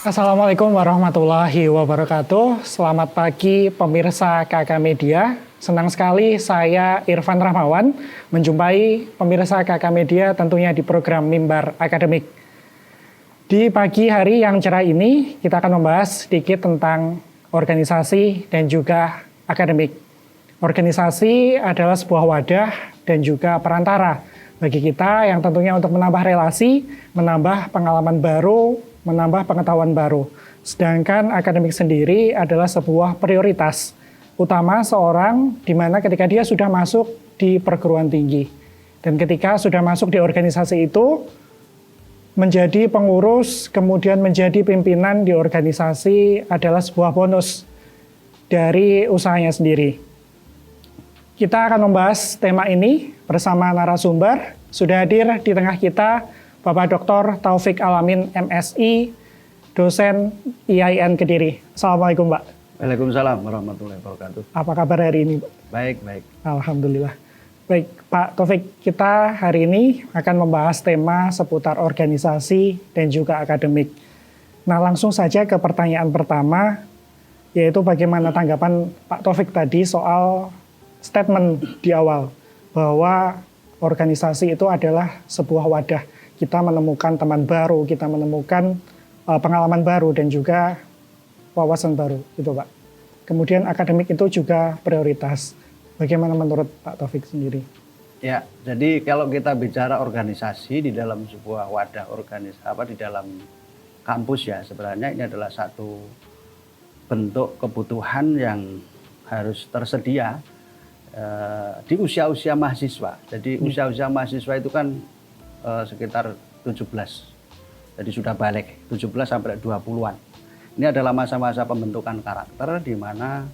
Assalamualaikum warahmatullahi wabarakatuh. Selamat pagi pemirsa KK Media. Senang sekali saya Irfan Rahmawan menjumpai pemirsa KK Media tentunya di program Mimbar Akademik. Di pagi hari yang cerah ini kita akan membahas sedikit tentang organisasi dan juga akademik. Organisasi adalah sebuah wadah dan juga perantara bagi kita yang tentunya untuk menambah relasi, menambah pengalaman baru, menambah pengetahuan baru. Sedangkan akademik sendiri adalah sebuah prioritas utama seorang di mana ketika dia sudah masuk di perguruan tinggi. Dan ketika sudah masuk di organisasi itu, menjadi pengurus, kemudian menjadi pimpinan di organisasi adalah sebuah bonus dari usahanya sendiri. Kita akan membahas tema ini bersama narasumber. Sudah hadir di tengah kita Bapak Dr. Taufik Alamin, MSI, dosen IAIN Kediri. Assalamualaikum, Pak. Waalaikumsalam warahmatullahi wabarakatuh. Apa kabar hari ini, Pak? Baik, baik. Alhamdulillah. Baik, Pak Taufik, kita hari ini akan membahas tema seputar organisasi dan juga akademik. Nah, langsung saja ke pertanyaan pertama, yaitu bagaimana tanggapan Pak Taufik tadi soal statement di awal, bahwa organisasi itu adalah sebuah wadah. Kita menemukan teman baru, kita menemukan pengalaman baru dan juga wawasan baru, gitu Pak. Kemudian akademik itu juga prioritas. Bagaimana menurut Pak Taufik sendiri? Ya, jadi kalau kita bicara organisasi di dalam sebuah wadah di dalam kampus ya, sebenarnya ini adalah satu bentuk kebutuhan yang harus tersedia di usia-usia mahasiswa. Jadi usia-usia mahasiswa itu kan sekitar 17, jadi sudah balik 17 sampai 20-an. Ini adalah masa-masa pembentukan karakter di mana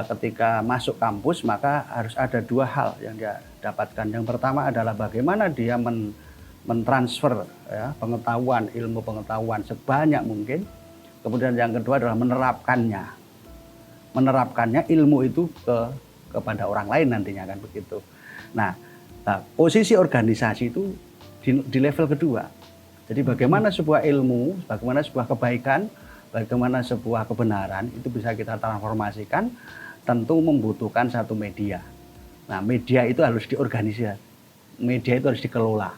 ketika masuk kampus maka harus ada dua hal yang dia dapatkan. Yang pertama adalah bagaimana dia mentransfer ya, pengetahuan, ilmu pengetahuan sebanyak mungkin. Kemudian yang kedua adalah menerapkannya ilmu itu kepada orang lain nantinya, kan begitu. Nah, posisi organisasi itu di level kedua. Jadi bagaimana sebuah ilmu, bagaimana sebuah kebaikan, bagaimana sebuah kebenaran itu bisa kita transformasikan, tentu membutuhkan satu media. Nah, media itu harus diorganisir, media itu harus dikelola,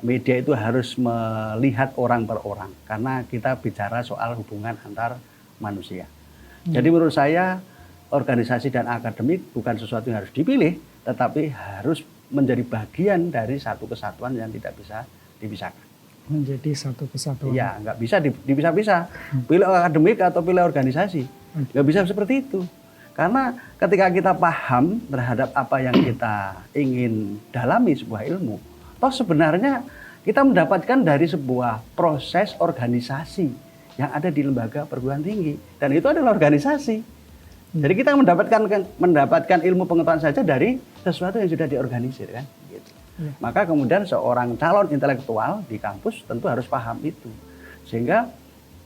media itu harus melihat orang per orang, karena kita bicara soal hubungan antar manusia. Jadi menurut saya organisasi dan akademik bukan sesuatu yang harus dipilih, tetapi harus menjadi bagian dari satu kesatuan yang tidak bisa dipisahkan. Menjadi satu kesatuan. Iya, nggak bisa dipisah-pisah. Pilih akademik atau pilih organisasi. Nggak bisa seperti itu. Karena ketika kita paham terhadap apa yang kita ingin dalami sebuah ilmu, toh sebenarnya kita mendapatkan dari sebuah proses organisasi yang ada di lembaga perguruan tinggi. Dan itu adalah organisasi. Jadi kita mendapatkan ilmu pengetahuan saja dari sesuatu yang sudah diorganisir, kan? Gitu. Ya. Maka kemudian seorang calon intelektual di kampus tentu harus paham itu, sehingga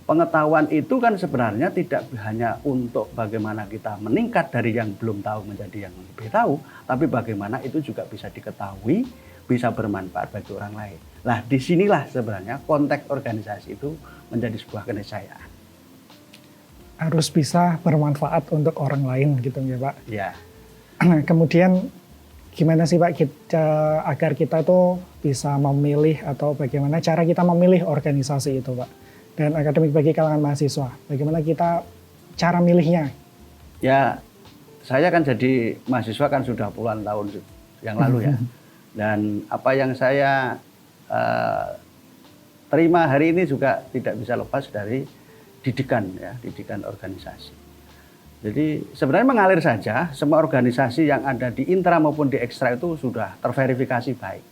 pengetahuan itu kan sebenarnya tidak hanya untuk bagaimana kita meningkat dari yang belum tahu menjadi yang lebih tahu, tapi bagaimana itu juga bisa diketahui, bisa bermanfaat bagi orang lain. Nah, disinilah sebenarnya konteks organisasi itu menjadi sebuah keniscayaan. Harus bisa bermanfaat untuk orang lain gitu ya Pak. Ya. Nah, kemudian gimana sih Pak agar kita tuh bisa memilih atau bagaimana cara kita memilih organisasi itu Pak? Dan akademik bagi kalangan mahasiswa, bagaimana kita cara milihnya? Ya, saya kan jadi mahasiswa kan sudah puluhan tahun yang lalu ya. Dan apa yang saya terima hari ini juga tidak bisa lepas dari didikan organisasi. Jadi sebenarnya mengalir saja, semua organisasi yang ada di intra maupun di ekstra itu sudah terverifikasi baik.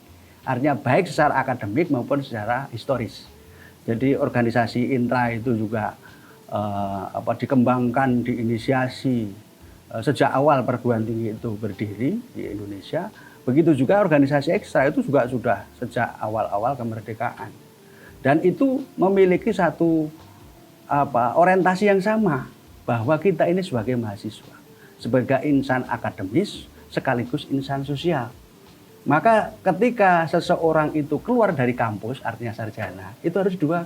Artinya baik secara akademik maupun secara historis. Jadi organisasi intra itu juga dikembangkan, diinisiasi sejak awal perguruan tinggi itu berdiri di Indonesia. Begitu juga organisasi ekstra itu juga sudah sejak awal-awal kemerdekaan. Dan itu memiliki satu orientasi yang sama, bahwa kita ini sebagai mahasiswa, sebagai insan akademis sekaligus insan sosial. Maka ketika seseorang itu keluar dari kampus, artinya sarjana, itu harus dua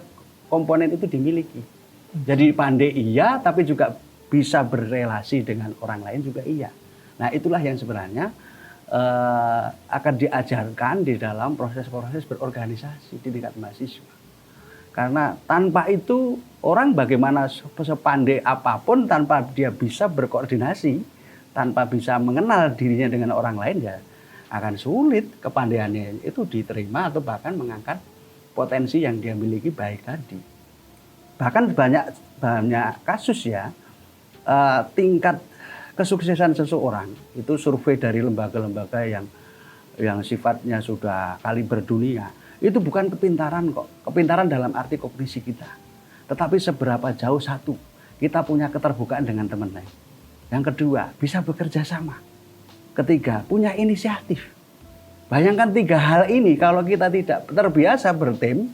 komponen itu dimiliki. Jadi pandai iya, tapi juga bisa berrelasi dengan orang lain juga iya. Nah itulah yang sebenarnya akan diajarkan di dalam proses-proses berorganisasi di tingkat mahasiswa. Karena tanpa itu orang bagaimana sepandai apapun tanpa dia bisa berkoordinasi, tanpa bisa mengenal dirinya dengan orang lain ya akan sulit kepandaiannya itu diterima atau bahkan mengangkat potensi yang dia miliki baik tadi. Bahkan banyak kasus ya tingkat kesuksesan seseorang itu survei dari lembaga-lembaga yang sifatnya sudah kaliber dunia itu bukan kepintaran kok, kepintaran dalam arti kognisi kita, tetapi seberapa jauh satu kita punya keterbukaan dengan teman lain, yang kedua bisa bekerja sama, ketiga punya inisiatif. Bayangkan 3 hal ini kalau kita tidak terbiasa bertim,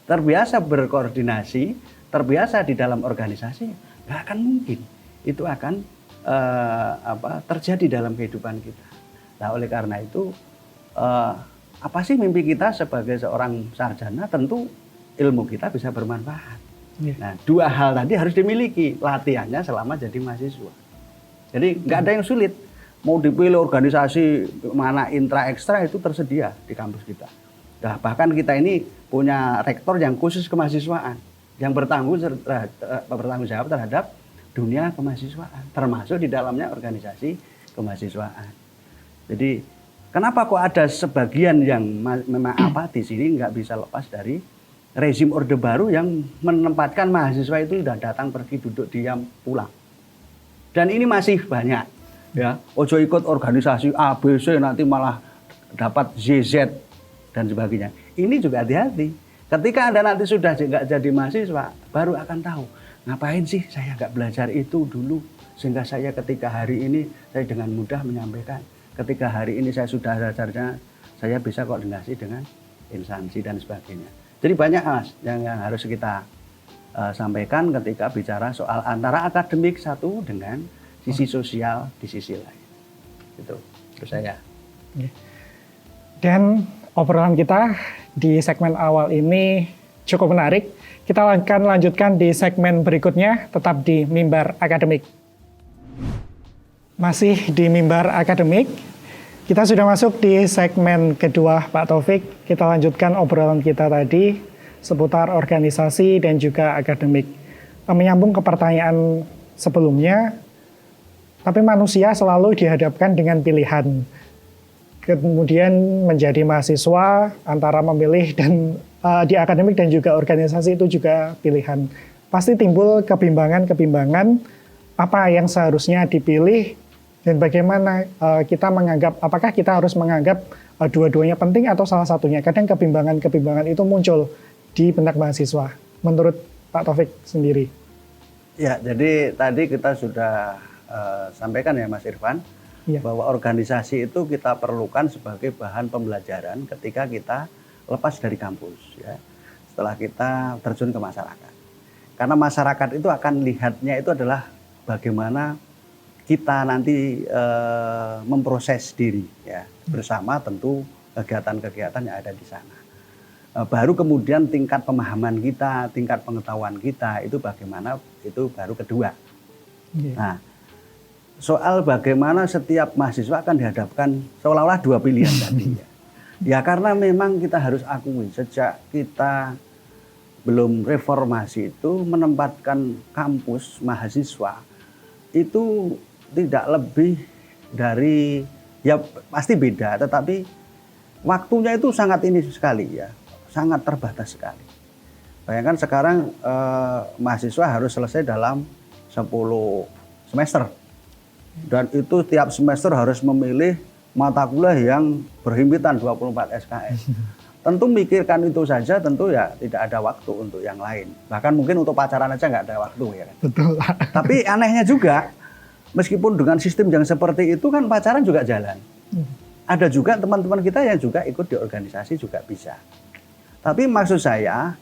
terbiasa berkoordinasi, terbiasa di dalam organisasi, nggak akan mungkin itu akan terjadi dalam kehidupan kita. Nah oleh karena itu apa sih mimpi kita sebagai seorang sarjana? Tentu ilmu kita bisa bermanfaat. Nah 2 hal tadi harus dimiliki latihannya selama jadi mahasiswa. Jadi nggak ada yang sulit. Mau dipilih organisasi mana intra ekstra itu tersedia di kampus kita. Nah bahkan kita ini punya rektor yang khusus kemahasiswaan, yang bertanggung jawab terhadap dunia kemahasiswaan, termasuk di dalamnya organisasi kemahasiswaan. Jadi kenapa kok ada sebagian yang memang apatis ini nggak bisa lepas dari rezim Orde Baru yang menempatkan mahasiswa itu sudah datang pergi duduk diam pulang. Dan ini masih banyak ya. Ojo ikut organisasi A, B, C nanti malah dapat ZZ dan sebagainya. Ini juga hati-hati. Ketika Anda nanti sudah nggak jadi mahasiswa, baru akan tahu ngapain sih saya nggak belajar itu dulu, sehingga saya ketika hari ini saya dengan mudah menyampaikan. Ketika hari ini saya sudah ada sarjana, saya bisa koordinasi dengan instansi dan sebagainya. Jadi banyak Mas yang harus kita sampaikan ketika bicara soal antara akademik satu dengan sisi sosial di sisi lain. Itu saya. Dan obrolan kita di segmen awal ini cukup menarik. Kita akan lanjutkan di segmen berikutnya, tetap di Mimbar Akademik. Masih di Mimbar Akademik, kita sudah masuk di segmen kedua Pak Taufik. Kita lanjutkan obrolan kita tadi seputar organisasi dan juga akademik. Menyambung ke pertanyaan sebelumnya, tapi manusia selalu dihadapkan dengan pilihan. Kemudian menjadi mahasiswa antara memilih dan di akademik dan juga organisasi itu juga pilihan. Pasti timbul kebimbangan-kebimbangan apa yang seharusnya dipilih dan bagaimana kita menganggap, apakah kita harus menganggap dua-duanya penting atau salah satunya. Kadang kebimbangan-kebimbangan itu muncul di benak mahasiswa. Menurut Pak Taufik sendiri. Ya, jadi tadi kita sudah sampaikan ya Mas Irfan, bahwa organisasi itu kita perlukan sebagai bahan pembelajaran ketika kita lepas dari kampus ya, setelah kita terjun ke masyarakat. Karena masyarakat itu akan lihatnya itu adalah bagaimana kita nanti memproses diri ya, bersama tentu kegiatan-kegiatan yang ada di sana. Baru kemudian tingkat pemahaman kita, tingkat pengetahuan kita itu bagaimana, itu baru kedua. Nah, soal bagaimana setiap mahasiswa akan dihadapkan seolah-olah 2 pilihan tadi ya. Ya karena memang kita harus akui sejak kita belum reformasi itu menempatkan kampus mahasiswa itu tidak lebih dari, ya pasti beda, tetapi waktunya itu sangat ini sekali ya, sangat terbatas sekali. Bayangkan sekarang mahasiswa harus selesai dalam 10 semester. Dan itu tiap semester harus memilih mata kuliah yang berhimpitan 24 SKS. Tentu mikirkan itu saja, tentu ya tidak ada waktu untuk yang lain. Bahkan mungkin untuk pacaran aja nggak ada waktu ya kan. Betul. Tapi anehnya juga, meskipun dengan sistem yang seperti itu kan pacaran juga jalan. Ada juga teman-teman kita yang juga ikut di organisasi juga bisa. Tapi maksud saya,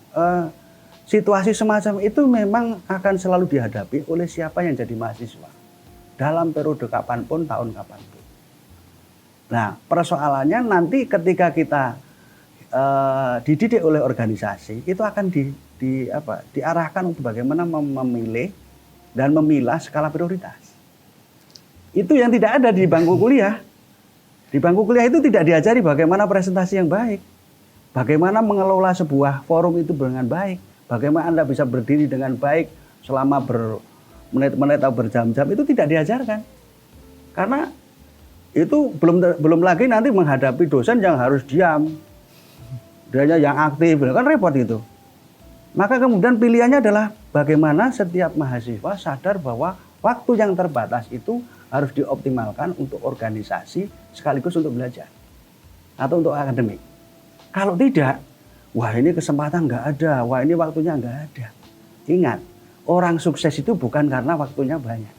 situasi semacam itu memang akan selalu dihadapi oleh siapa yang jadi mahasiswa. Dalam periode kapanpun, tahun kapanpun. Nah, persoalannya nanti ketika kita dididik oleh organisasi, itu akan diarahkan untuk bagaimana memilih dan memilah skala prioritas. Itu yang tidak ada di bangku kuliah. Di bangku kuliah itu tidak diajari bagaimana presentasi yang baik, bagaimana mengelola sebuah forum itu dengan baik, bagaimana Anda bisa berdiri dengan baik selama bermenit-menit atau berjam-jam, itu tidak diajarkan. Karena itu belum lagi nanti menghadapi dosen yang harus diam, dia yang aktif, kan repot itu. Maka kemudian pilihannya adalah bagaimana setiap mahasiswa sadar bahwa waktu yang terbatas itu harus dioptimalkan untuk organisasi sekaligus untuk belajar atau untuk akademik. Kalau tidak, wah ini kesempatan nggak ada, wah ini waktunya nggak ada. Ingat, orang sukses itu bukan karena waktunya banyak.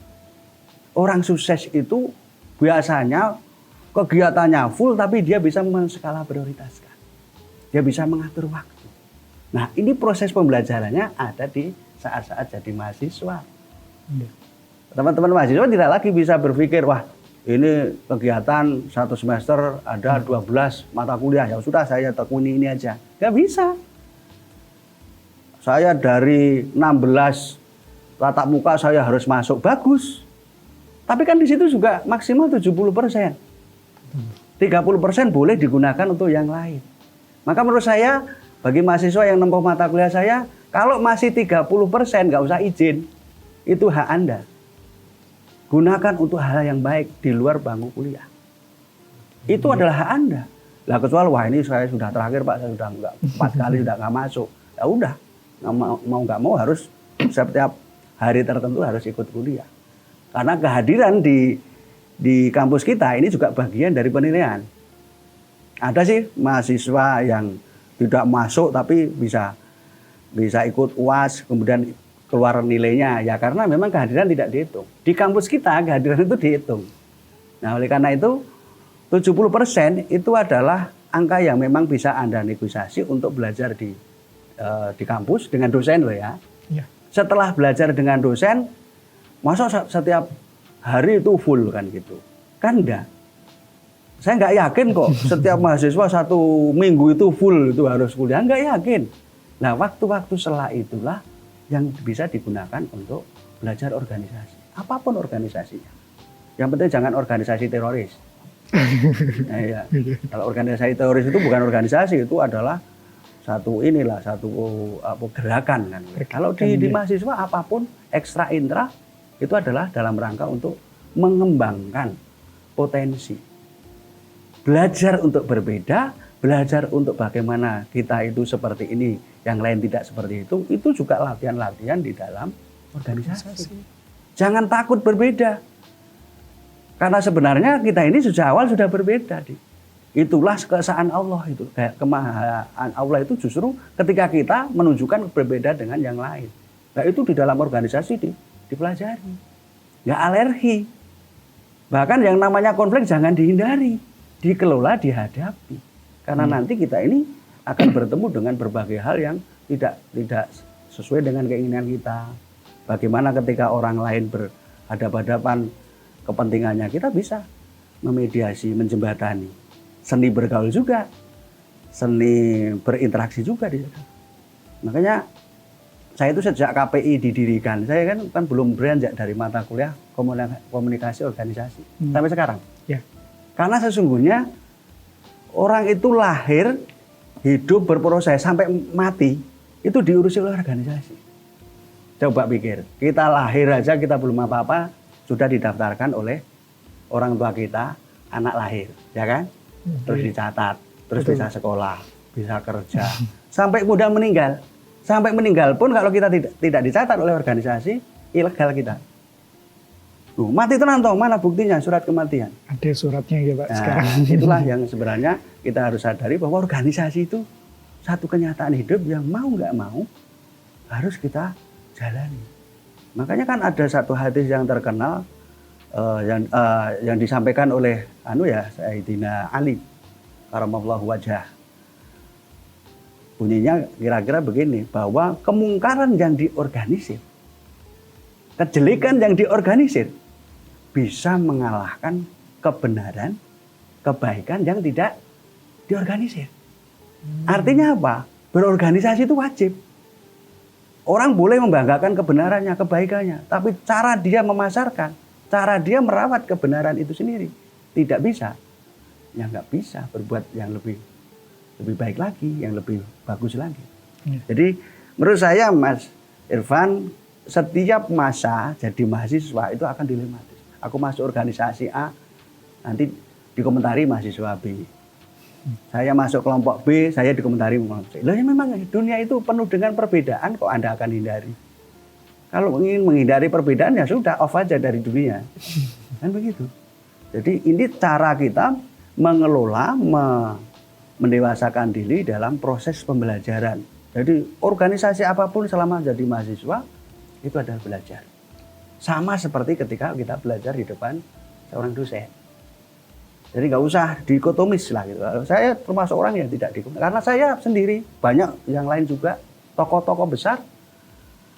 Orang sukses itu biasanya kegiatannya full tapi dia bisa menskala prioritaskan. Dia bisa mengatur waktu. Nah, ini proses pembelajarannya ada di saat-saat jadi mahasiswa. Teman-teman mahasiswa tidak lagi bisa berpikir, wah ini kegiatan satu semester ada 12 mata kuliah, ya sudah saya tekuni ini aja. Nggak bisa. Saya dari 16 tatap muka saya harus masuk, bagus. Tapi kan di situ juga maksimal 70%. 30% boleh digunakan untuk yang lain. Maka menurut saya, bagi mahasiswa yang nempuh mata kuliah saya, kalau masih 30% nggak usah izin. Itu hak Anda. Gunakan untuk hal yang baik di luar bangku kuliah. Itu adalah hak Anda. Lah kecuali, wah ini saya sudah terakhir Pak, saya sudah 4 kali sudah nggak masuk. Ya udah, mau nggak mau harus setiap hari tertentu harus ikut kuliah. Karena kehadiran di kampus kita ini juga bagian dari penilaian. Ada sih mahasiswa yang tidak masuk tapi bisa ikut UAS, kemudian keluar nilainya, ya karena memang kehadiran tidak dihitung. Di kampus kita kehadiran itu dihitung. Nah oleh karena itu 70% itu adalah angka yang memang bisa Anda negosiasi untuk belajar di kampus dengan dosen loh ya. Setelah belajar dengan dosen, masa setiap hari itu full kan gitu? Kan enggak. Saya nggak yakin kok setiap mahasiswa 1 minggu itu full itu harus kuliah, nggak yakin. Nah waktu-waktu setelah itulah yang bisa digunakan untuk belajar organisasi. Apapun organisasinya. Yang penting jangan organisasi teroris. Nah, ya. Kalau organisasi teroris itu bukan organisasi, itu adalah satu gerakan kan. Kalau di mahasiswa apapun ekstra intra itu adalah dalam rangka untuk mengembangkan potensi. Belajar untuk berbeda, belajar untuk bagaimana kita itu seperti ini, yang lain tidak seperti itu juga latihan-latihan di dalam organisasi. Jangan takut berbeda. Karena sebenarnya kita ini sejak awal sudah berbeda. Itulah keesaan Allah itu. Kemahaan Allah itu justru ketika kita menunjukkan berbeda dengan yang lain. Nah itu di dalam organisasi dipelajari. Ya alergi. Bahkan yang namanya konflik jangan dihindari. Dikelola, dihadapi. Karena nanti kita ini akan bertemu dengan berbagai hal yang tidak sesuai dengan keinginan kita. Bagaimana ketika orang lain berhadapan-hadapan kepentingannya, kita bisa memediasi, menjembatani. Seni bergaul juga, seni berinteraksi juga di sana. Makanya saya itu sejak KPI didirikan, saya kan belum beranjak dari mata kuliah komunikasi organisasi sampai sekarang. Ya. Karena sesungguhnya orang itu lahir, hidup, berproses sampai mati itu diurusi oleh organisasi. Coba pikir, kita lahir aja kita belum apa-apa sudah didaftarkan oleh orang tua kita, anak lahir, ya kan? Terus dicatat, terus bisa sekolah, bisa kerja, sampai mudah meninggal. Sampai meninggal pun kalau kita tidak dicatat oleh organisasi, ilegal kita. Loh, mati tenan toh, mana buktinya surat kematian? Ada suratnya ya Pak sekarang. Itulah yang sebenarnya kita harus sadari bahwa organisasi itu satu kenyataan hidup yang mau nggak mau harus kita jalani. Makanya kan ada satu hadis yang terkenal yang disampaikan oleh Sayyidina Ali karamallahu wajhah. Bunyinya kira-kira begini, bahwa kemungkaran yang diorganisir, kejelekan yang diorganisir bisa mengalahkan kebenaran kebaikan yang tidak diorganisir. Artinya apa? Berorganisasi itu wajib. Orang boleh membanggakan kebenarannya, kebaikannya, tapi cara dia memasarkan, cara dia merawat kebenaran itu sendiri tidak bisa. Ya nggak bisa berbuat yang lebih baik lagi, yang lebih bagus lagi. Jadi menurut saya Mas Irfan, setiap masa jadi mahasiswa itu akan dilematis. Aku masuk organisasi A, nanti dikomentari mahasiswa B. Saya masuk kelompok B, saya dikomentari kelompok C. Loh ya memang dunia itu penuh dengan perbedaan, kok Anda akan hindari? Kalau ingin menghindari perbedaan ya sudah, off aja dari dunia. Kan begitu. Jadi ini cara kita mengelola, mendewasakan diri dalam proses pembelajaran. Jadi organisasi apapun selama jadi mahasiswa, itu adalah belajar. Sama seperti ketika kita belajar di depan seorang dosen. Jadi nggak usah dikotomis lah gitu. Saya termasuk orang yang tidak dikotomis. Karena saya sendiri, banyak yang lain juga, tokoh-tokoh besar,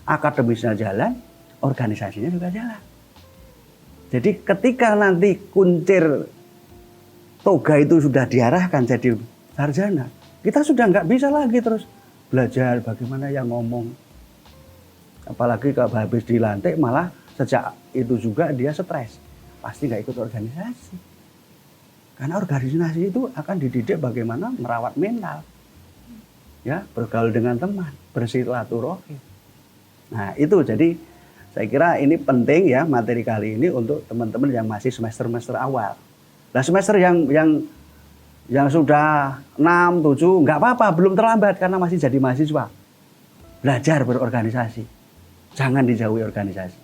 akademisnya jalan, organisasinya juga jalan. Jadi ketika nanti kuncir toga itu sudah diarahkan jadi sarjana, kita sudah nggak bisa lagi terus belajar bagaimana yang ngomong. Apalagi kalau habis dilantik malah sejak itu juga dia stres. Pasti nggak ikut organisasi. Karena organisasi itu akan dididik bagaimana merawat mental. Ya, bergaul dengan teman, bersilaturahmi. Nah, itu jadi saya kira ini penting ya materi kali ini untuk teman-teman yang masih semester awal. Nah, semester yang sudah 6, 7 nggak apa-apa, belum terlambat karena masih jadi mahasiswa. Belajar berorganisasi. Jangan dijauhi organisasi.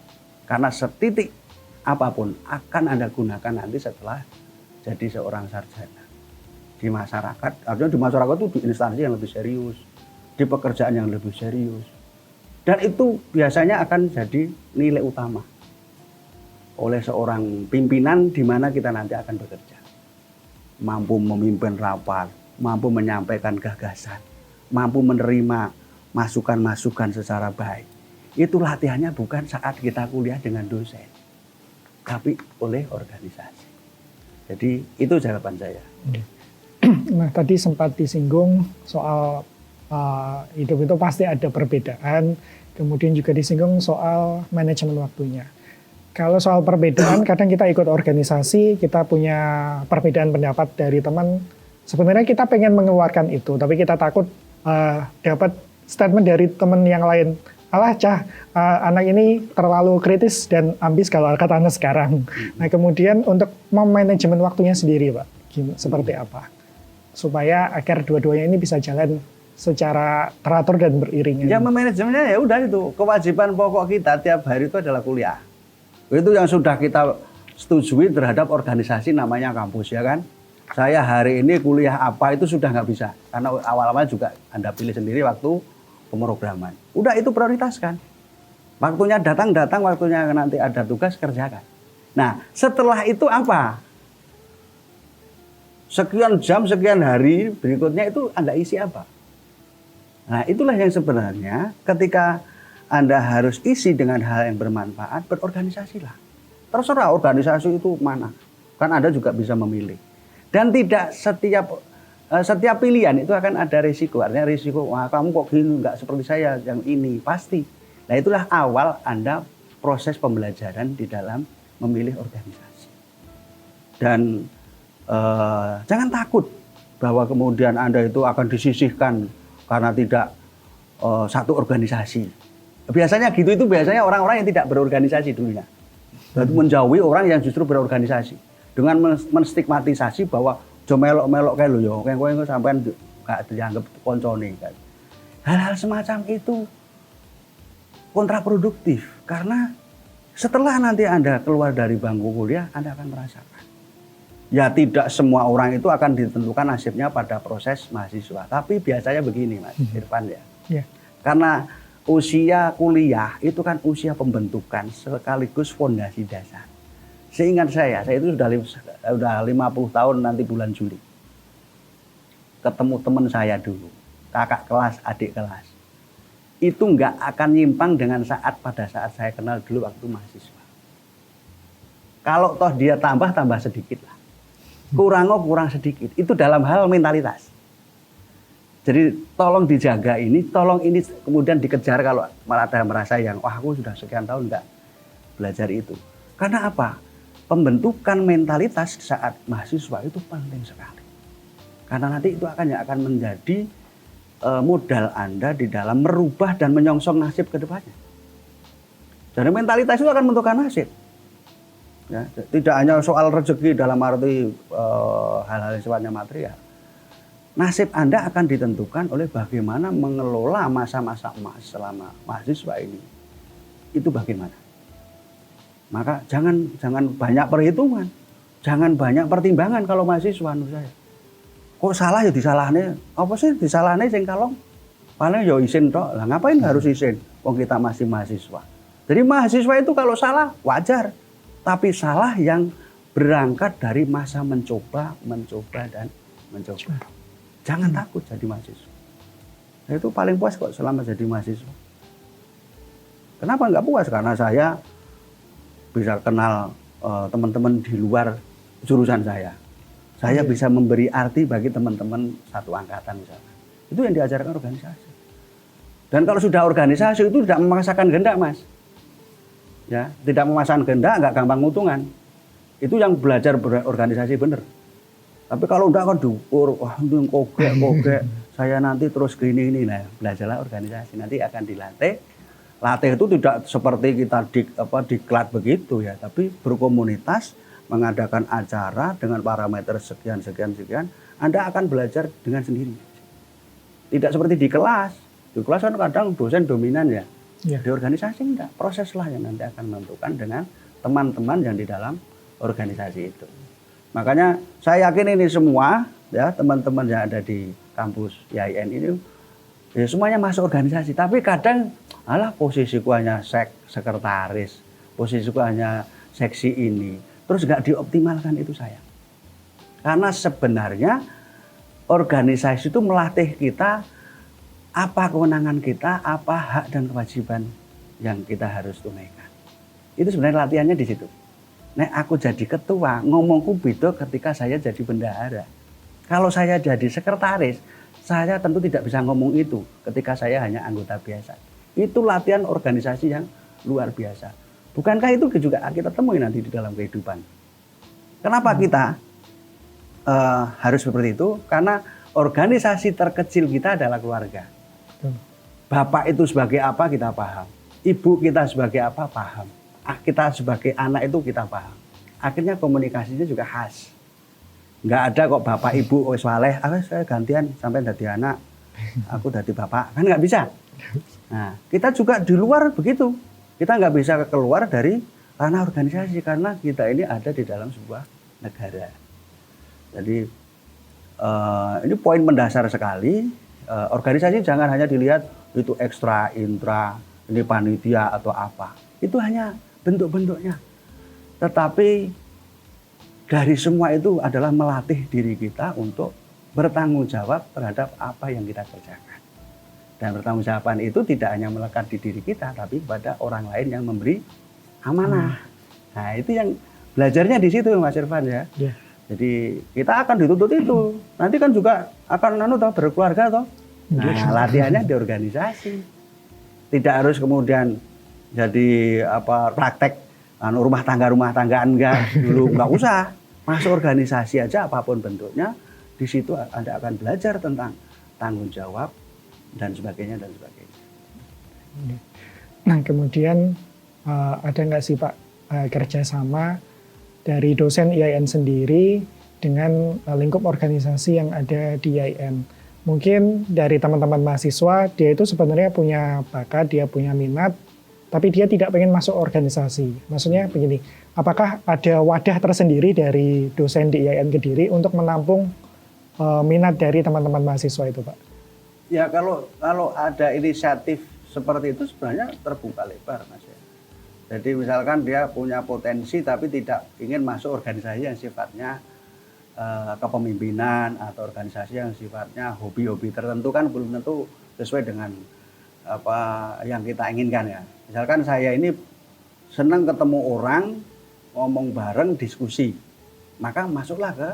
Karena setitik apapun akan Anda gunakan nanti setelah jadi seorang sarjana. Di masyarakat, artinya di masyarakat itu di instansi yang lebih serius, di pekerjaan yang lebih serius. Dan itu biasanya akan jadi nilai utama oleh seorang pimpinan di mana kita nanti akan bekerja. Mampu memimpin rapat, mampu menyampaikan gagasan, mampu menerima masukan-masukan secara baik. Itu latihannya bukan saat kita kuliah dengan dosen, tapi oleh organisasi. Jadi itu jawaban saya. Nah tadi sempat disinggung soal hidup itu pasti ada perbedaan, kemudian juga disinggung soal manajemen waktunya. Kalau soal perbedaan, kadang kita ikut organisasi, kita punya perbedaan pendapat dari teman. Sebenarnya kita pengen mengeluarkan itu, tapi kita takut dapat statement dari teman yang lain. Alah anak ini terlalu kritis dan ambis kalau kata Anda sekarang. Nah kemudian untuk memanajemen waktunya sendiri Pak, seperti apa? Supaya agar dua-duanya ini bisa jalan secara teratur dan beriringan. Ya memanajemennya ya udah itu, kewajiban pokok kita tiap hari itu adalah kuliah. Itu yang sudah kita setujui terhadap organisasi namanya kampus ya kan. Saya hari ini kuliah apa itu sudah nggak bisa. Karena awal-awal juga Anda pilih sendiri waktu pemrograman. Udah itu prioritaskan. Waktunya datang, waktunya nanti ada tugas kerjakan. Nah setelah itu apa? Sekian jam, sekian hari berikutnya itu Anda isi apa? Nah itulah yang sebenarnya ketika Anda harus isi dengan hal yang bermanfaat, berorganisasilah. Terserah organisasi itu mana. Kan Anda juga bisa memilih. Dan tidak setiap pilihan itu akan ada risiko. Artinya risiko, wah kamu kok gini, nggak seperti saya yang ini. Pasti. Nah itulah awal Anda proses pembelajaran di dalam memilih organisasi. Dan jangan takut bahwa kemudian Anda itu akan disisihkan karena tidak satu organisasi. Biasanya gitu, itu biasanya orang-orang yang tidak berorganisasi dulunya. Berarti menjauhi orang yang justru berorganisasi. Dengan menstigmatisasi bahwa jo melok-melok kayak lo yo, kayak kowe sampean gak dianggap koncone kan. Hal-hal semacam itu kontraproduktif karena setelah nanti Anda keluar dari bangku kuliah, Anda akan merasakan. Ya tidak semua orang itu akan ditentukan nasibnya pada proses mahasiswa. Tapi biasanya begini Mas Irfan ya. Yeah. Karena usia kuliah itu kan usia pembentukan sekaligus fondasi dasar. Seingat saya itu sudah 50 tahun nanti bulan Juli. Ketemu teman saya dulu, kakak kelas, adik kelas. Itu nggak akan nyimpang dengan pada saat saya kenal dulu waktu mahasiswa. Kalau toh dia tambah sedikit lah. kurang sedikit. Itu dalam hal mentalitas. Jadi tolong dijaga ini, tolong ini kemudian dikejar kalau malah ada merasa yang, wah aku sudah sekian tahun enggak belajar itu. Karena apa? Pembentukan mentalitas saat mahasiswa itu penting sekali. Karena nanti itu akan menjadi modal Anda di dalam merubah dan menyongsong nasib ke depannya. Jadi mentalitas itu akan menentukan nasib. Ya, tidak hanya soal rezeki dalam arti hal-hal yang sifatnya material. Nasib Anda akan ditentukan oleh bagaimana mengelola masa-masa emas selama mahasiswa ini. Itu bagaimana? Maka jangan banyak perhitungan, jangan banyak pertimbangan kalau mahasiswa menurut saya. Kok salah ya disalahnya? Apa sih disalahnya sing kalong? Paling ya isin tok. Lah ngapain harus isin? Wong kita masih mahasiswa. Jadi mahasiswa itu kalau salah wajar, tapi salah yang berangkat dari masa mencoba dan mencoba. Jangan takut jadi mahasiswa. Saya itu paling puas kok selama jadi mahasiswa. Kenapa nggak puas? Karena saya bisa kenal teman-teman di luar jurusan saya. Saya bisa memberi arti bagi teman-teman satu angkatan misalnya. Itu yang diajarkan organisasi. Dan kalau sudah organisasi itu tidak memaksakan kehendak, Mas. Ya, tidak memaksakan kehendak, nggak gampang ngutungan. Itu yang belajar berorganisasi benar. Tapi kalau enggak kan diukur, wah itu kogek, saya nanti terus gini. Nah, belajarlah organisasi, nanti akan dilatih. Latih itu tidak seperti kita diklat begitu ya, tapi berkomunitas, mengadakan acara dengan parameter sekian, Anda akan belajar dengan sendiri. Tidak seperti di kelas. Di kelas kan kadang dosen dominan ya. Di organisasi enggak. Proseslah yang nanti akan menentukan dengan teman-teman yang di dalam organisasi itu. Makanya saya yakin ini semua ya teman-teman yang ada di kampus IAIN ini ya semuanya masuk organisasi. Tapi kadang posisiku hanya sekretaris, posisiku hanya seksi ini. Terus nggak dioptimalkan itu saya. Karena sebenarnya organisasi itu melatih kita apa kewenangan kita, apa hak dan kewajiban yang kita harus tunaikan. Itu sebenarnya latihannya di situ. Nek aku jadi ketua, ngomongku beda ketika saya jadi bendahara. Kalau saya jadi sekretaris, saya tentu tidak bisa ngomong itu ketika saya hanya anggota biasa. Itu latihan organisasi yang luar biasa. Bukankah itu juga kita temui nanti di dalam kehidupan? Kenapa kita harus seperti itu? Karena organisasi terkecil kita adalah keluarga. Bapak itu sebagai apa kita paham. Ibu kita sebagai apa paham. Kita sebagai anak itu kita paham. Akhirnya komunikasinya juga khas. Nggak ada kok bapak ibu wis waleh, saya gantian sampai jadi anak, aku jadi bapak. Kan nggak bisa. Nah, kita juga di luar begitu. Kita nggak bisa keluar dari ranah organisasi karena kita ini ada di dalam sebuah negara. Jadi ini poin mendasar sekali. Organisasi jangan hanya dilihat itu ekstra, intra, ini panitia atau apa. Itu hanya bentuk-bentuknya. Tetapi dari semua itu adalah melatih diri kita untuk bertanggung jawab terhadap apa yang kita kerjakan. Dan bertanggung jawaban itu tidak hanya melekat di diri kita, tapi pada orang lain yang memberi amanah. Nah itu yang belajarnya di situ Mas Irfan ya. Jadi kita akan dituntut itu. Nanti kan juga akan berkeluarga toh. Nah latihannya di organisasi. Tidak harus kemudian jadi praktek rumah tanggaan enggak dulu, enggak usah. Masuk organisasi aja apapun bentuknya, di situ Anda akan belajar tentang tanggung jawab dan sebagainya. Nah kemudian ada nggak sih Pak kerjasama dari dosen IAIN sendiri dengan lingkup organisasi yang ada di IAIN? Mungkin dari teman-teman mahasiswa dia itu sebenarnya punya bakat, dia punya minat, tapi dia tidak pengen masuk organisasi. Maksudnya begini, apakah ada wadah tersendiri dari dosen di IAIN Kediri untuk menampung minat dari teman-teman mahasiswa itu Pak? Ya kalau ada inisiatif seperti itu sebenarnya terbuka lebar Mas ya. Jadi misalkan dia punya potensi tapi tidak ingin masuk organisasi yang sifatnya kepemimpinan atau organisasi yang sifatnya hobi-hobi tertentu kan belum tentu sesuai dengan apa yang kita inginkan ya. Misalkan saya ini senang ketemu orang, ngomong bareng, diskusi. Maka masuklah ke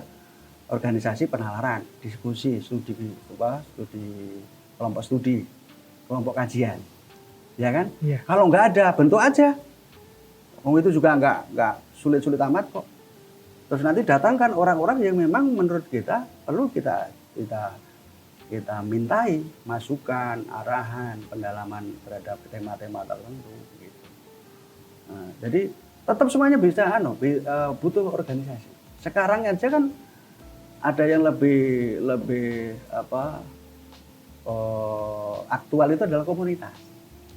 organisasi penalaran, diskusi, studi kelompok studi, kelompok kajian, ya kan? Iya. Kalau nggak ada, bentuk aja. Itu juga nggak sulit-sulit amat kok. Terus nanti datangkan orang-orang yang memang menurut kita perlu kita mintai masukan, arahan, pendalaman terhadap tema-tema tertentu. Gitu. Nah, jadi tetap semuanya bisa, butuh organisasi. Sekarang aja kan ada yang lebih aktual itu adalah komunitas.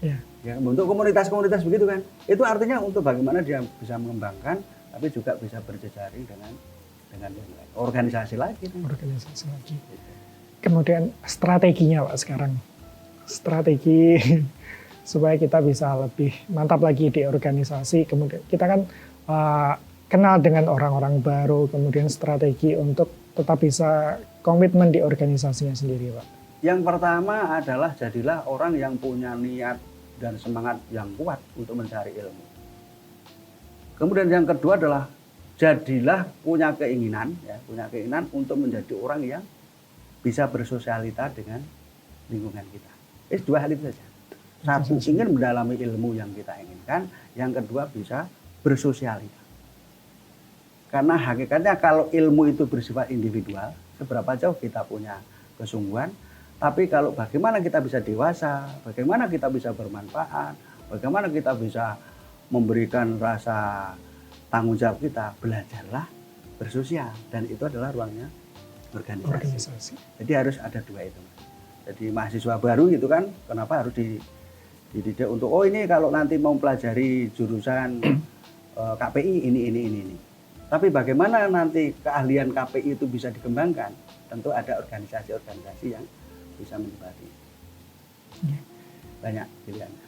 Ya. Ya, untuk komunitas-komunitas begitu kan. Itu artinya untuk bagaimana dia bisa mengembangkan, tapi juga bisa berjejaring dengan yang lain. Organisasi lagi. Organisasi lagi. Kemudian strateginya Pak sekarang. Strategi supaya kita bisa lebih mantap lagi di organisasi. Kemudian kita kan kenal dengan orang-orang baru, kemudian strategi untuk tetap bisa komitmen di organisasinya sendiri, Pak. Yang pertama adalah jadilah orang yang punya niat dan semangat yang kuat untuk mencari ilmu. Kemudian yang kedua adalah jadilah punya keinginan untuk menjadi orang yang bisa bersosialita dengan lingkungan kita. Dua hal itu saja. Satu, ingin mendalami ilmu yang kita inginkan. Yang kedua, bisa bersosialita. Karena hakikatnya kalau ilmu itu bersifat individual, seberapa jauh kita punya kesungguhan, tapi kalau bagaimana kita bisa dewasa, bagaimana kita bisa bermanfaat, bagaimana kita bisa memberikan rasa tanggung jawab kita, belajarlah bersosial. Dan itu adalah ruangnya organisasi. Jadi harus ada dua itu. Jadi mahasiswa baru itu kan, kenapa harus dididik untuk, ini kalau nanti mau pelajari jurusan KPI ini. Tapi bagaimana nanti keahlian KPI itu bisa dikembangkan? Tentu ada organisasi-organisasi yang bisa menyebabkan banyak pilihannya.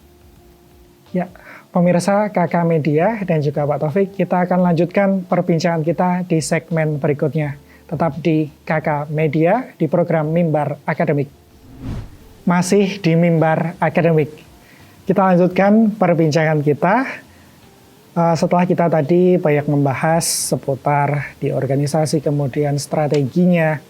Ya, pemirsa KK Media dan juga Pak Taufik, kita akan lanjutkan perbincangan kita di segmen berikutnya. Tetap di KK Media di program Mimbar Akademik. Masih di Mimbar Akademik. Kita lanjutkan perbincangan kita. Setelah kita tadi banyak membahas seputar di organisasi, kemudian strateginya,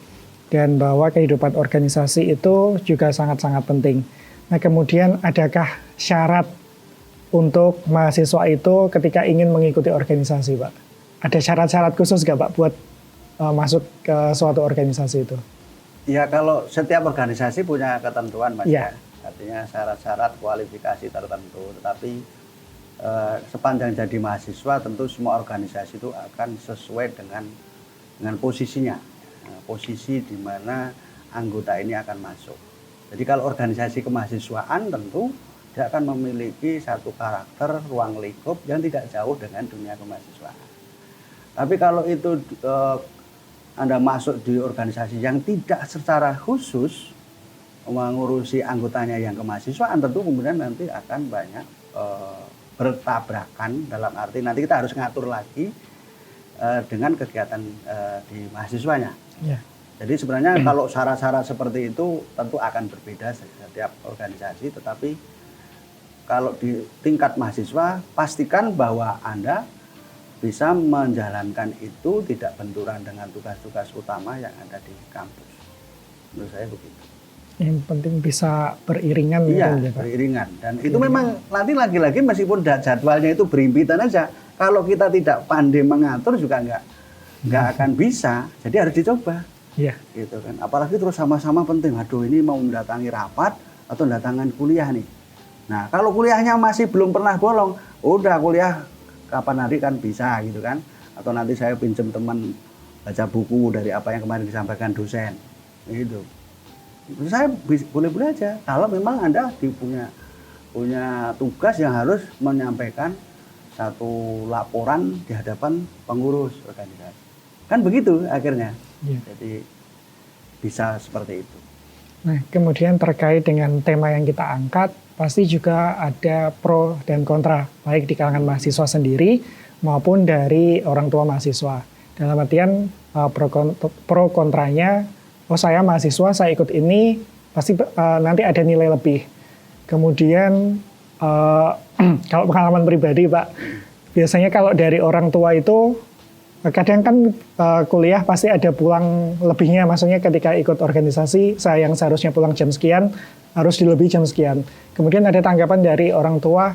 dan bahwa kehidupan organisasi itu juga sangat-sangat penting. Nah, kemudian adakah syarat untuk mahasiswa itu ketika ingin mengikuti organisasi, Pak? Ada syarat-syarat khusus nggak, Pak, buat masuk ke suatu organisasi itu? Ya, kalau setiap organisasi punya ketentuan, Mas. Ya. Artinya syarat-syarat kualifikasi tertentu, tetapi sepanjang jadi mahasiswa tentu semua organisasi itu akan sesuai dengan posisinya, posisi di mana anggota ini akan masuk. Jadi kalau organisasi kemahasiswaan tentu dia akan memiliki satu karakter ruang lingkup yang tidak jauh dengan dunia kemahasiswaan. Tapi kalau itu Anda masuk di organisasi yang tidak secara khusus mengurusi anggotanya yang kemahasiswaan, tentu kemudian nanti akan banyak bertabrakan, dalam arti nanti kita harus ngatur lagi dengan kegiatan di mahasiswanya. Ya. Jadi sebenarnya kalau syarat-syarat seperti itu tentu akan berbeda setiap organisasi, tetapi kalau di tingkat mahasiswa pastikan bahwa Anda bisa menjalankan itu tidak benturan dengan tugas-tugas utama yang ada di kampus. Menurut saya begitu. Yang penting bisa beriringan. Iya, gitu, beriringan. Dan itu memang nanti lagi-lagi meskipun jadwalnya itu berimpitan aja, kalau kita tidak pandai mengatur juga nggak akan bisa. Jadi harus dicoba. Iya. Gitu kan. Apalagi terus sama-sama penting. Aduh, ini mau mendatangi rapat atau mendatangi kuliah nih. Nah, kalau kuliahnya masih belum pernah bolong, udah kuliah kapan nanti kan bisa gitu kan. Atau nanti saya pinjam teman baca buku dari apa yang kemarin disampaikan dosen. Gitu. Saya boleh-boleh aja kalau memang Anda punya tugas yang harus menyampaikan satu laporan di hadapan pengurus organisasi. Kan begitu akhirnya. Ya. Jadi bisa seperti itu. Nah, kemudian terkait dengan tema yang kita angkat, pasti juga ada pro dan kontra, baik di kalangan mahasiswa sendiri maupun dari orang tua mahasiswa. Dalam artian pro kontranya, saya mahasiswa, saya ikut ini, pasti nanti ada nilai lebih. Kemudian kalau pengalaman pribadi, Pak, biasanya kalau dari orang tua itu Kadang kan kuliah pasti ada pulang lebihnya, maksudnya ketika ikut organisasi, saya yang seharusnya pulang jam sekian, harus dilebihi jam sekian. Kemudian ada tanggapan dari orang tua,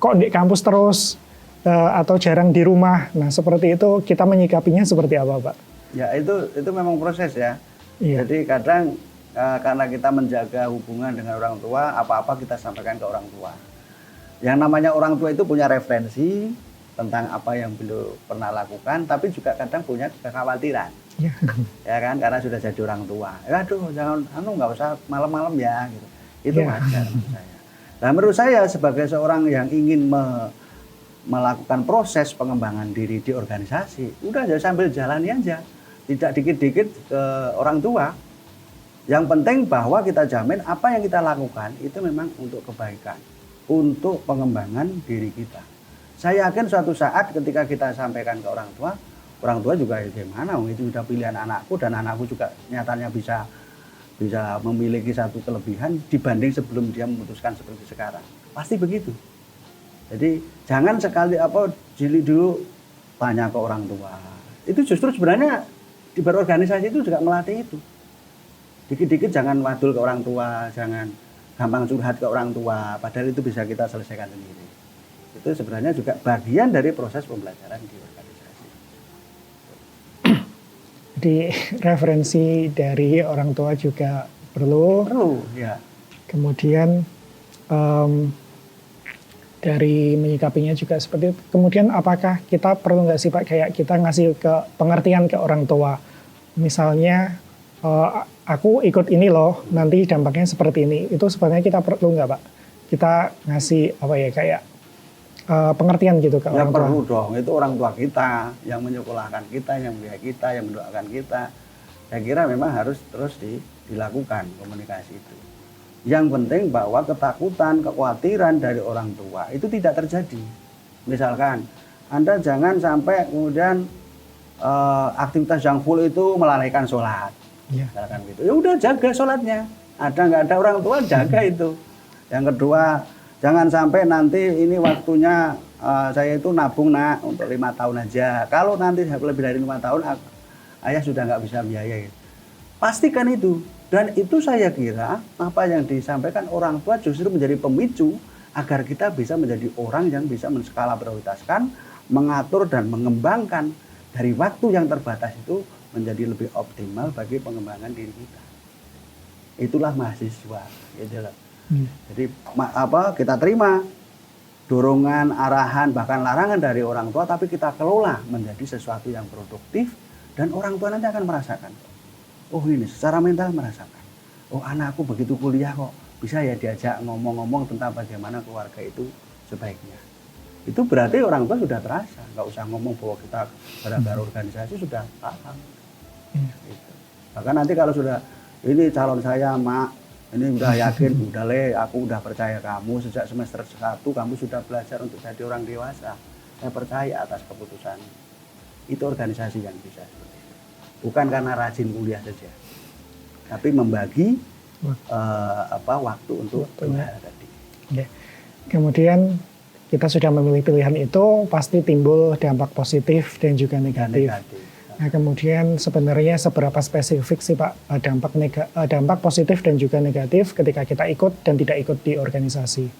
kok di kampus terus, atau jarang di rumah. Nah seperti itu kita menyikapinya seperti apa Pak? Ya itu memang proses ya. Iya. Jadi kadang karena kita menjaga hubungan dengan orang tua, apa-apa kita sampaikan ke orang tua. Yang namanya orang tua itu punya referensi tentang apa yang beliau pernah lakukan, tapi juga kadang punya kekhawatiran. Ya. Ya kan, karena sudah jadi orang tua. Ya aduh, jangan nggak usah malam-malam ya gitu. Itu Ya. wajar menurut saya. Nah, menurut saya sebagai seorang yang ingin melakukan proses pengembangan diri di organisasi, udah aja sambil jalani aja. Tidak dikit-dikit ke orang tua. Yang penting bahwa kita jamin apa yang kita lakukan itu memang untuk kebaikan, untuk pengembangan diri kita. Saya yakin suatu saat ketika kita sampaikan ke orang tua juga gimana, itu sudah pilihan anakku dan anakku juga nyatanya bisa memiliki satu kelebihan dibanding sebelum dia memutuskan seperti sekarang. Pasti begitu. Jadi jangan sekali jeli dulu tanya ke orang tua. Itu justru sebenarnya di berorganisasi itu juga melatih itu. Dikit-dikit jangan wadul ke orang tua, jangan gampang curhat ke orang tua, padahal itu bisa kita selesaikan sendiri. Itu sebenarnya juga bagian dari proses pembelajaran di organisasi. Jadi referensi dari orang tua juga perlu. Perlu, ya. Kemudian dari menyikapinya juga seperti itu. Kemudian apakah kita perlu nggak sih Pak kayak kita ngasih pengertian ke orang tua. Misalnya aku ikut ini loh, nanti dampaknya seperti ini. Itu sebenarnya kita perlu nggak Pak? Kita ngasih kayak pengertian gitu ke Ya orang tua. perlu dong, itu orang tua kita yang menyekolahkan kita, yang mendidik kita, yang mendoakan kita. Saya kira memang harus terus dilakukan komunikasi itu. Yang penting bahwa ketakutan, kekhawatiran dari orang tua itu tidak terjadi. Misalkan Anda jangan sampai kemudian aktivitas yang full itu melalaikan sholat. Ya. Misalkan gitu. Ya udah jaga sholatnya. Ada nggak ada orang tua jaga itu. Yang kedua, jangan sampai nanti ini waktunya saya itu nabung nak untuk 5 tahun aja. Kalau nanti lebih dari 5 tahun ayah sudah nggak bisa biaya. Pastikan itu. Dan itu saya kira apa yang disampaikan orang tua justru menjadi pemicu agar kita bisa menjadi orang yang bisa menskala prioritaskan, mengatur dan mengembangkan dari waktu yang terbatas itu menjadi lebih optimal bagi pengembangan diri kita. Itulah mahasiswa. Gitu loh. Jadi kita terima dorongan, arahan, bahkan larangan dari orang tua, tapi kita kelola menjadi sesuatu yang produktif dan orang tua nanti akan merasakan. Oh ini secara mental merasakan. Oh anakku begitu kuliah kok bisa ya diajak ngomong-ngomong tentang bagaimana keluarga itu sebaiknya. Itu berarti orang tua sudah terasa, nggak usah ngomong bahwa kita gara-gara organisasi sudah paham. Gitu. Bahkan nanti kalau sudah ini calon saya mak, ini udah yakin, udah aku udah percaya kamu sejak semester 1 kamu sudah belajar untuk jadi orang dewasa. Saya percaya atas keputusan. Itu organisasi yang bisa. Bukan karena rajin kuliah saja, tapi membagi waktu untuk hal tadi. Ya. Kemudian kita sudah memilih pilihan itu, pasti timbul dampak positif dan juga negatif. Nah kemudian sebenarnya seberapa spesifik sih Pak dampak positif dan juga negatif ketika kita ikut dan tidak ikut di organisasi?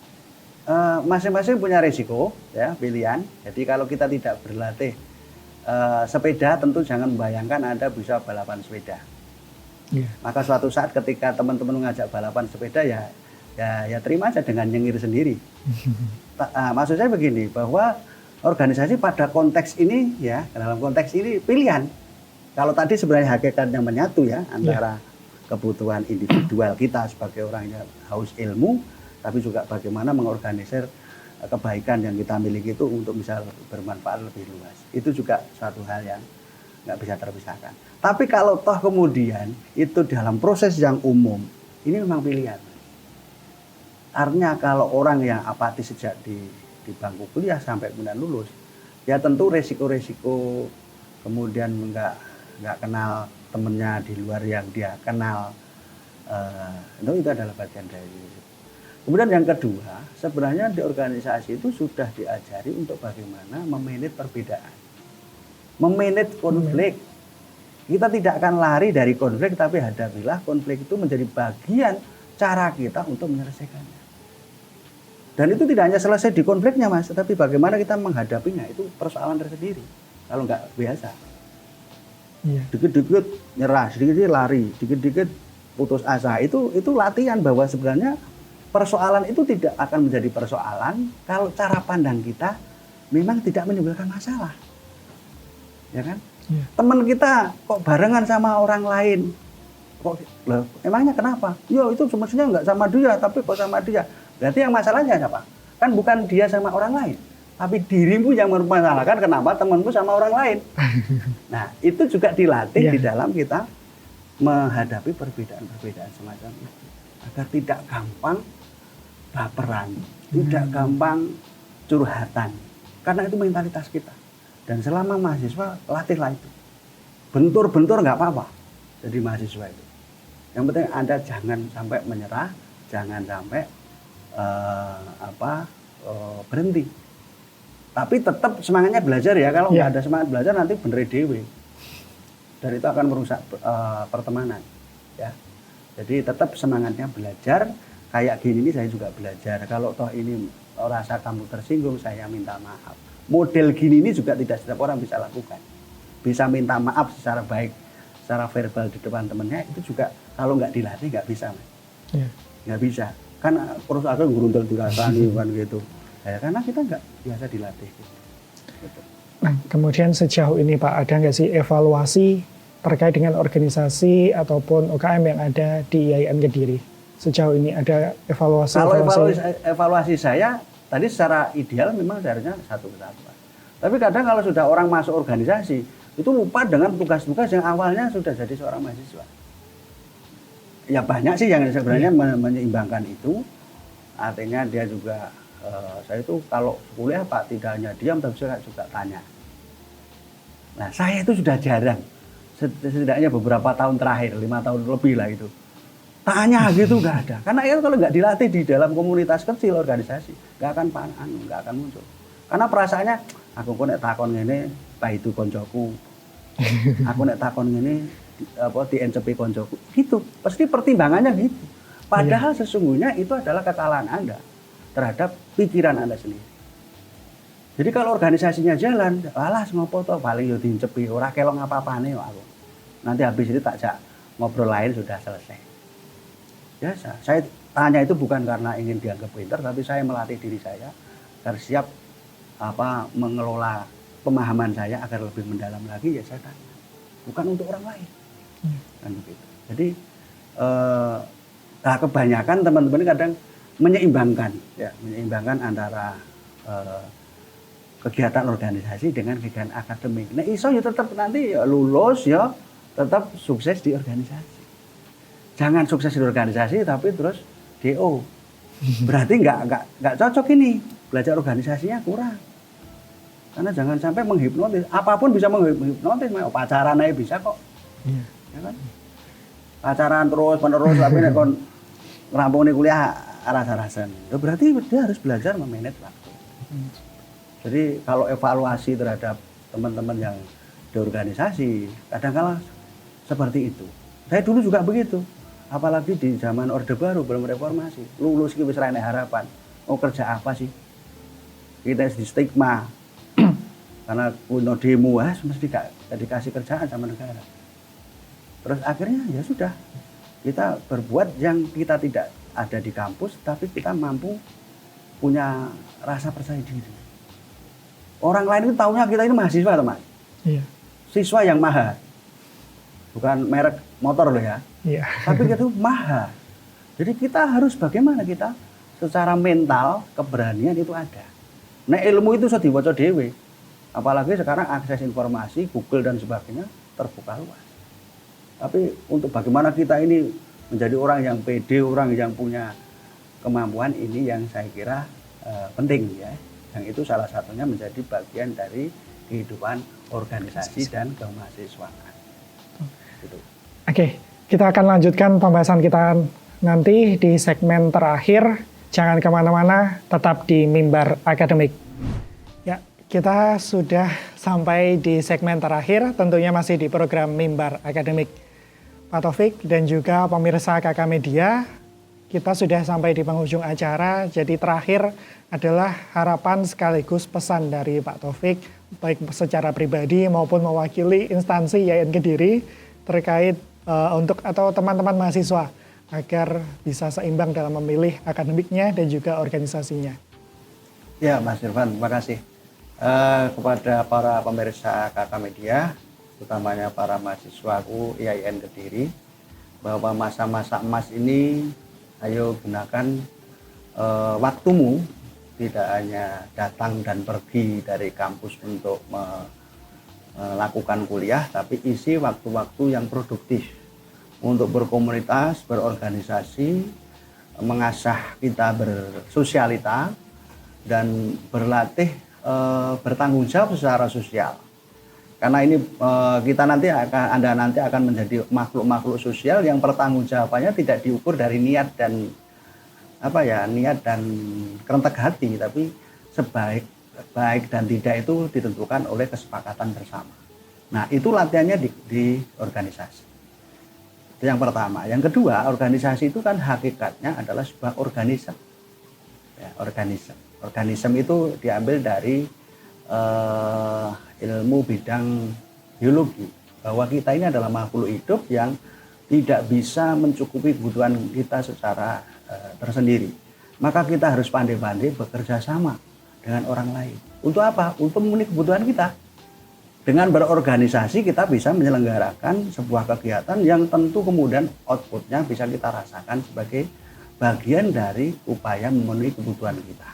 Masing-masing punya risiko, ya pilihan. Jadi kalau kita tidak berlatih sepeda, tentu jangan membayangkan Anda bisa balapan sepeda. Yeah. Maka suatu saat ketika teman-teman mengajak balapan sepeda ya terima aja dengan nyengir sendiri. Maksud saya begini, bahwa organisasi pada konteks ini ya, dalam konteks ini pilihan. Kalau tadi sebenarnya hakikatnya menyatu ya antara kebutuhan individual kita sebagai orang yang haus ilmu, tapi juga bagaimana mengorganisir kebaikan yang kita miliki itu untuk bisa bermanfaat lebih luas. Itu juga suatu hal yang nggak bisa terpisahkan. Tapi kalau toh kemudian itu dalam proses yang umum, ini memang pilihan. Artinya kalau orang yang apatis sejak di bangku kuliah sampai kemudian lulus, ya tentu resiko-resiko kemudian nggak kenal temennya di luar yang dia kenal, itu adalah bagian dari. Kemudian yang kedua, sebenarnya di organisasi itu sudah diajari untuk bagaimana memanage perbedaan. memanage konflik. Kita tidak akan lari dari konflik, tapi hadapilah konflik itu menjadi bagian cara kita untuk menyelesaikannya. Dan itu tidak hanya selesai di konfliknya, Mas, tapi bagaimana kita menghadapinya, itu persoalan tersendiri. Kalau nggak biasa. Iya. Dikit-dikit nyerah, sedikit-sedikit lari, dikit-dikit putus asa. Itu latihan bahwa sebenarnya persoalan itu tidak akan menjadi persoalan kalau cara pandang kita memang tidak menimbulkan masalah. Ya kan? Iya. Teman kita kok barengan sama orang lain, kok loh, emangnya kenapa? Yo itu semestinya nggak sama dia, tapi kok sama dia. Berarti yang masalahnya siapa? Kan bukan dia sama orang lain, tapi dirimu yang mempermasalahkan kenapa temanmu sama orang lain. Nah itu juga dilatih di dalam kita menghadapi perbedaan-perbedaan semacam itu, agar tidak gampang baperan, tidak gampang curhatan, karena itu mentalitas kita. Dan selama mahasiswa, latihlah itu. Bentur-bentur nggak apa-apa jadi mahasiswa itu. Yang penting Anda jangan sampai menyerah, jangan sampai berhenti. Tapi tetap semangatnya belajar ya. Kalau nggak ada semangat belajar nanti bener dewe. Dan itu akan merusak pertemanan. Ya. Jadi tetap semangatnya belajar. Kayak gini nih saya juga belajar. Kalau toh ini rasa kamu tersinggung, saya minta maaf. Model gini ini juga tidak setiap orang bisa lakukan. Bisa minta maaf secara baik, secara verbal di depan temennya, itu juga kalau nggak dilatih nggak bisa. Nggak bisa. Kan terus aku ngurundel dirasani kan gitu. Ya, karena kita nggak biasa dilatih. Gitu. Nah, kemudian sejauh ini Pak, ada nggak sih evaluasi terkait dengan organisasi ataupun UKM yang ada di IAIN Kediri? Sejauh ini ada evaluasi? Kalau evaluasi saya, tadi secara ideal memang seharusnya satu kesatuan. Tapi kadang kalau sudah orang masuk organisasi, itu lupa dengan tugas-tugas yang awalnya sudah jadi seorang mahasiswa. Ya banyak sih yang sebenarnya menyeimbangkan itu. Artinya dia juga, saya itu kalau kuliah Pak tidak hanya diam, tapi saya juga tanya. Nah saya itu sudah jarang, setidaknya beberapa tahun terakhir, 5 tahun lebih lah itu. Tanya gitu nggak ada, karena itu kalau nggak dilatih di dalam komunitas kecil organisasi, nggak akan nggak akan muncul. Karena perasaannya, aku kok nek takon ngene, Pak itu koncoku, aku nek takon ngene, di NCP koncoku, gitu. Pasti pertimbangannya gitu. Padahal sesungguhnya itu adalah kesalahan Anda terhadap pikiran Anda sendiri. Jadi kalau organisasinya jalan, alas ngopo to, paling yo diincepi, ora kelong apa-apane yo aku. Nanti habis itu tak jak ngobrol lain sudah selesai. Biasa. Saya tanya itu bukan karena ingin dianggap pintar, tapi saya melatih diri saya agar siap mengelola pemahaman saya agar lebih mendalam lagi, ya saya tanya. Bukan untuk orang lain. Kan begitu. Jadi kebanyakan teman-teman kadang menyeimbangkan antara kegiatan organisasi dengan kegiatan akademik. Nah iso ya tetap nanti ya lulus ya tetap sukses di organisasi. Jangan sukses di organisasi tapi terus DO. Berarti nggak cocok ini. Belajar organisasinya kurang. Karena jangan sampai menghipnotis. Apapun bisa menghipnotis. Pacaran aja bisa kok. Ya kan? Pacaran terus menerus tapi nek kon ngerampung nih kuliah rasa-rasan. Ya berarti dia harus belajar memanage waktu. Jadi kalau evaluasi terhadap teman-teman yang di organisasi kadang-kala seperti itu. Saya dulu juga begitu. Apalagi di zaman Orde Baru belum reformasi, lulus ki wis ra enek harapan. Mau kerja apa sih? Kita di stigma. Karena punya demo mesti gak dikasih kerjaan sama negara. Terus akhirnya ya sudah. Kita berbuat yang kita tidak ada di kampus tapi kita mampu punya rasa percaya diri. Orang lain itu taunya kita ini mahasiswa, teman. Iya. Siswa yang mahal. Bukan merek motor loh ya. Iya. Tapi itu mahal. Jadi kita harus bagaimana kita secara mental keberanian itu ada. Nah ilmu itu sudah diwaca dewe. Apalagi sekarang akses informasi Google dan sebagainya terbuka luas. Tapi untuk bagaimana kita ini menjadi orang yang pede, orang yang punya kemampuan ini yang saya kira penting ya. Yang itu salah satunya menjadi bagian dari kehidupan organisasi dan kemahasiswaan. Gitu. Oke, kita akan lanjutkan pembahasan kita nanti di segmen terakhir. Jangan kemana-mana, tetap di Mimbar Akademik. Ya, kita sudah sampai di segmen terakhir, tentunya masih di program Mimbar Akademik. Pak Taufik dan juga pemirsa KK Media, kita sudah sampai di penghujung acara, jadi terakhir adalah harapan sekaligus pesan dari Pak Taufik, baik secara pribadi maupun mewakili instansi YIN Kediri terkait untuk atau teman-teman mahasiswa agar bisa seimbang dalam memilih akademiknya dan juga organisasinya. Ya, Mas Irfan, terima kasih kepada para pemirsa KK Media, utamanya para mahasiswaku YIN Kediri, bahwa masa-masa emas ini ayo gunakan waktumu, tidak hanya datang dan pergi dari kampus untuk melakukan kuliah, tapi isi waktu-waktu yang produktif untuk berkomunitas, berorganisasi, mengasah kita bersosialita, dan berlatih bertanggung jawab secara sosial. Karena ini Anda nanti akan menjadi makhluk-makhluk sosial yang pertanggungjawabannya tidak diukur dari niat dan kerentek hati, tapi baik dan tidak itu ditentukan oleh kesepakatan bersama. Nah, itu latihannya di organisasi. Itu yang pertama. Yang kedua, organisasi itu kan hakikatnya adalah sebuah organisme. Ya, organisme itu diambil dari ilmu bidang biologi, bahwa kita ini adalah makhluk hidup yang tidak bisa mencukupi kebutuhan kita secara tersendiri. Maka kita harus pandai-pandai bekerja sama dengan orang lain. Untuk apa? Untuk memenuhi kebutuhan kita. Dengan berorganisasi kita bisa menyelenggarakan sebuah kegiatan yang tentu kemudian outputnya bisa kita rasakan sebagai bagian dari upaya memenuhi kebutuhan kita.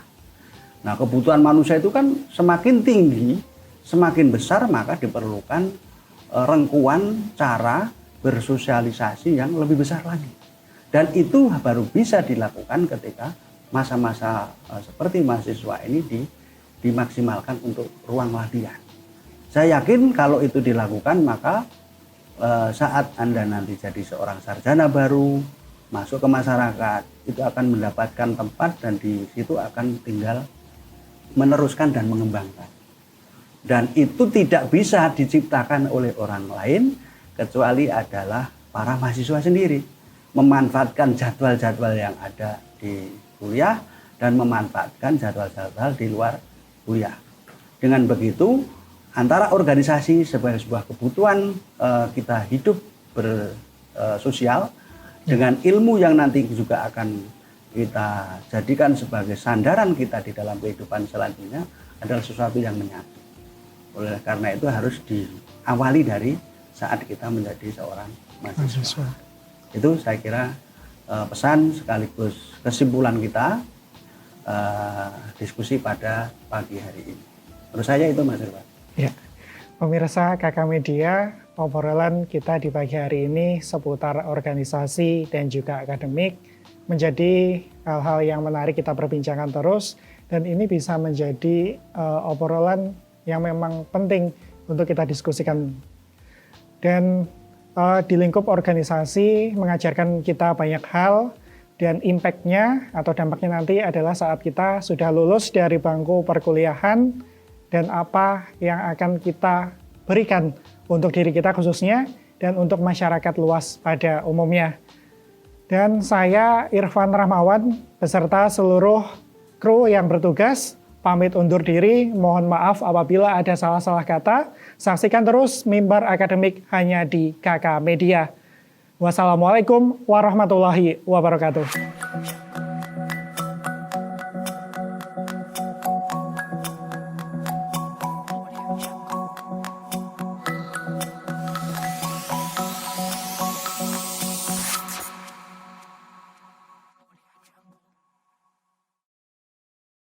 Nah, kebutuhan manusia itu kan semakin tinggi, semakin besar, maka diperlukan rangkuman cara bersosialisasi yang lebih besar lagi. Dan itu baru bisa dilakukan ketika masa-masa seperti mahasiswa ini dimaksimalkan untuk ruang latihan. Saya yakin kalau itu dilakukan, maka saat Anda nanti jadi seorang sarjana baru, masuk ke masyarakat, itu akan mendapatkan tempat dan di situ akan tinggal meneruskan dan mengembangkan. Dan itu tidak bisa diciptakan oleh orang lain kecuali adalah para mahasiswa sendiri. Memanfaatkan jadwal-jadwal yang ada di kuliah dan memanfaatkan jadwal-jadwal di luar kuliah. Dengan begitu, antara organisasi sebagai sebuah kebutuhan kita hidup bersosial, dengan ilmu yang nanti juga akan kita jadikan sebagai sandaran kita di dalam kehidupan selanjutnya, adalah sesuatu yang menyatu. Oleh karena itu harus diawali dari saat kita menjadi seorang mahasiswa. Itu saya kira pesan sekaligus kesimpulan kita diskusi pada pagi hari ini. Menurut saya itu, Mas Irfan. Ya, pemirsa KK Media, obrolan kita di pagi hari ini seputar organisasi dan juga akademik menjadi hal-hal yang menarik kita perbincangkan terus, dan ini bisa menjadi obrolan yang memang penting untuk kita diskusikan. Dan di lingkup organisasi mengajarkan kita banyak hal, dan impact-nya atau dampaknya nanti adalah saat kita sudah lulus dari bangku perkuliahan dan apa yang akan kita berikan untuk diri kita khususnya dan untuk masyarakat luas pada umumnya. Dan saya Irfan Rahmawan beserta seluruh kru yang bertugas pamit undur diri. Mohon maaf apabila ada salah-salah kata. Saksikan terus Mimbar Akademik hanya di KK Media. Wassalamualaikum warahmatullahi wabarakatuh.